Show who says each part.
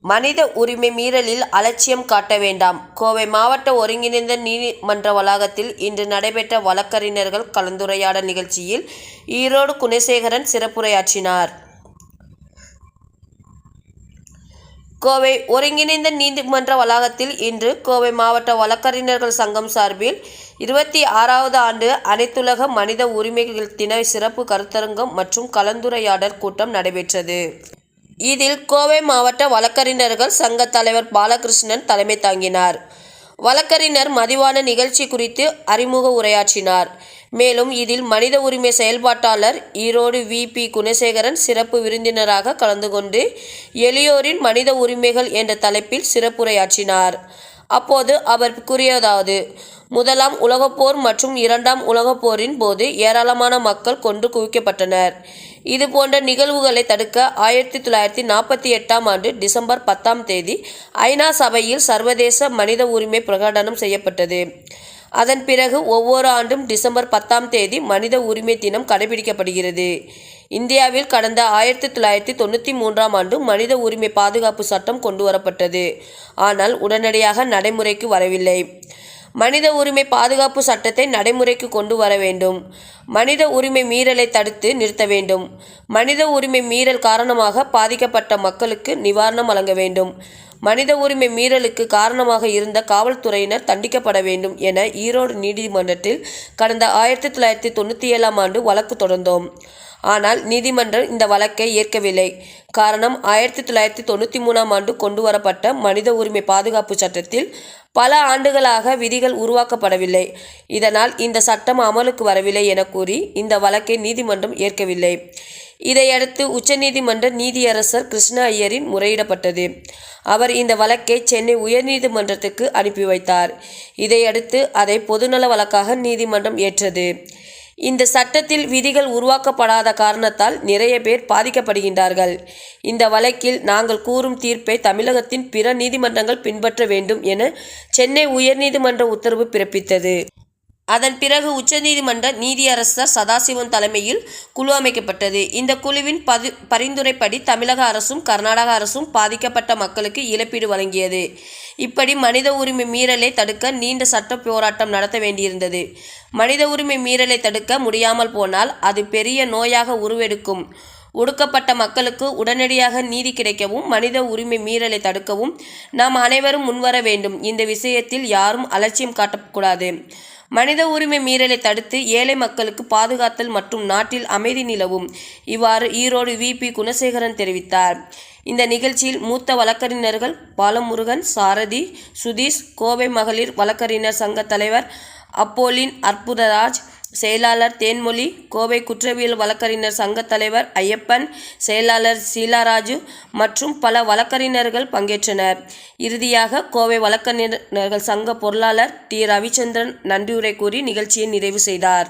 Speaker 1: மனித உரிமை மீறலில் அலட்சியம் காட்ட வேண்டாம். கோவை மாவட்ட ஒருங்கிணைந்த நீதிமன்ற வளாகத்தில் இன்று நடைபெற்ற வழக்கறிஞர்கள் கலந்துரையாடல் நிகழ்ச்சியில் ஈரோடு குணசேகரன் சிறப்புரையாற்றினார். கோவை ஒருங்கிணைந்த நீதிமன்ற வளாகத்தில் இன்று கோவை மாவட்ட வழக்கறிஞர்கள் சங்கம் சார்பில் 26வது ஆண்டு அனைத்துலக மனித உரிமைகள் தின சிறப்பு கருத்தரங்கம் மற்றும் கலந்துரையாடல் கூட்டம் நடைபெற்றது. இதில் கோவை மாவட்ட வழக்கறிஞர்கள் சங்க தலைவர் பாலகிருஷ்ணன் தலைமை தாங்கினார். வழக்கறிஞர் மதிவான நிகழ்ச்சி குறித்து அறிமுக உரையாற்றினார். மேலும் இதில் மனித உரிமை செயல்பாட்டாளர் ஈரோடு வி.பி. குணசேகரன் சிறப்பு விருந்தினராக கலந்து கொண்டு எளியோரின் மனித உரிமைகள் என்ற தலைப்பில் சிறப்புரையாற்றினார். அப்போது அவர் கூறியதாவது: முதலாம் உலகப்போர் மற்றும் இரண்டாம் உலகப்போரின் போது ஏராளமான மக்கள் கொன்று குவிக்கப்பட்டனர். இதுபோன்ற நிகழ்வுகளை தடுக்க 1948ஆம் ஆண்டு டிசம்பர் 10ஆம் தேதி ஐநா சபையில் சர்வதேச மனித உரிமை பிரகடனம் செய்யப்பட்டது. அதன் பிறகு ஒவ்வொரு ஆண்டும் டிசம்பர் 10ஆம் தேதி மனித உரிமை தினம் கடைபிடிக்கப்படுகிறது. இந்தியாவில் கடந்த 1993ஆம் ஆண்டு மனித உரிமை பாதுகாப்பு சட்டம் கொண்டுவரப்பட்டது. ஆனால் உடனடியாக நடைமுறைக்கு வரவில்லை. மனித உரிமை பாதுகாப்பு சட்டத்தை நடைமுறைக்கு கொண்டு வர வேண்டும். மனித உரிமை மீறலை தடுத்து நிறுத்த வேண்டும். மனித உரிமை மீறல் காரணமாக பாதிக்கப்பட்ட மக்களுக்கு நிவாரணம் வழங்க வேண்டும். மனித உரிமை மீறலுக்கு காரணமாக இருந்த காவல்துறையினர் தண்டிக்கப்பட வேண்டும் என ஈரோடு நீதிமன்றத்தில் கடந்த 1997ஆம் ஆண்டு வழக்கு தொடர்ந்தோம். ஆனால் நீதிமன்றம் இந்த வழக்கை ஏற்கவில்லை. காரணம், 1993ஆம் ஆண்டு கொண்டுவரப்பட்ட மனித உரிமை பாதுகாப்பு சட்டத்தில் பல ஆண்டுகளாக விதிகள் உருவாக்கப்படவில்லை. இதனால் இந்த சட்டம் அமலுக்கு வரவில்லை என கூறி இந்த வழக்கை நீதிமன்றம் ஏற்கவில்லை. இதையடுத்து உச்சநீதிமன்ற நீதியரசர் கிருஷ்ண ஐயரின் முறையிடப்பட்டது. அவர் இந்த வழக்கை சென்னை உயர்நீதிமன்றத்துக்கு அனுப்பி வைத்தார். இதையடுத்து அதை பொதுநல வழக்காக நீதிமன்றம் ஏற்றது. இந்த சட்டத்தில் விதிகள் உருவாக்கப்படாத காரணத்தால் நிறைய பேர் பாதிக்கப்படுகின்றார்கள். இந்த வழக்கில் நாங்கள் கூறும் தீர்ப்பை தமிழகத்தின் பிற நீதிமன்றங்கள் பின்பற்ற வேண்டும் என சென்னை உயர்நீதிமன்ற உத்தரவு பிறப்பித்தது. அதன் பிறகு உச்சநீதிமன்ற நீதியரசர் சதாசிவம் தலைமையில் குழு அமைக்கப்பட்டது. இந்த குழுவின் பரிந்துரைப்படி தமிழக அரசும் கர்நாடக அரசும் பாதிக்கப்பட்ட மக்களுக்கு இழப்பீடு வழங்கியது. இப்படி மனித உரிமை மீறலை தடுக்க நீண்ட சட்ட போராட்டம் நடத்த வேண்டியிருந்தது. மனித உரிமை மீறலை தடுக்க முடியாமல் போனால் அது பெரிய நோயாக உருவெடுக்கும். ஒடுக்கப்பட்ட மக்களுக்கு உடனடியாக நீதி கிடைக்கவும் மனித உரிமை மீறலை தடுக்கவும் நாம் அனைவரும் முன்வர வேண்டும். இந்த விஷயத்தில் யாரும் அலட்சியம் காட்டக்கூடாது. மனித உரிமை மீறலை தடுத்து ஏழை மக்களுக்கு பாதுகாத்தல் மற்றும் நாட்டில் அமைதி நிலவும். இவ்வாறு ஈரோடு வி.பி. குணசேகரன் தெரிவித்தார். இந்த நிகழ்ச்சியில் மூத்த வழக்கறிஞர்கள் பாலமுருகன், சாரதி, சுதீஷ், கோவை மகளிர் வழக்கறிஞர் சங்க தலைவர் அப்போலின் அற்புதராஜ், செயலாளர் தேன்மொழி, கோவை குற்றவியல் வழக்கறிஞர் சங்க தலைவர் ஐயப்பன், செயலாளர் சீலாராஜு மற்றும் பல வழக்கறிஞர்கள் பங்கேற்றனர். இறுதியாக கோவை வழக்கறிஞர்கள் சங்க பொருளாளர் டி. ரவிச்சந்திரன் நன்றியுரை கூறி நிகழ்ச்சியை நிறைவு செய்தார்.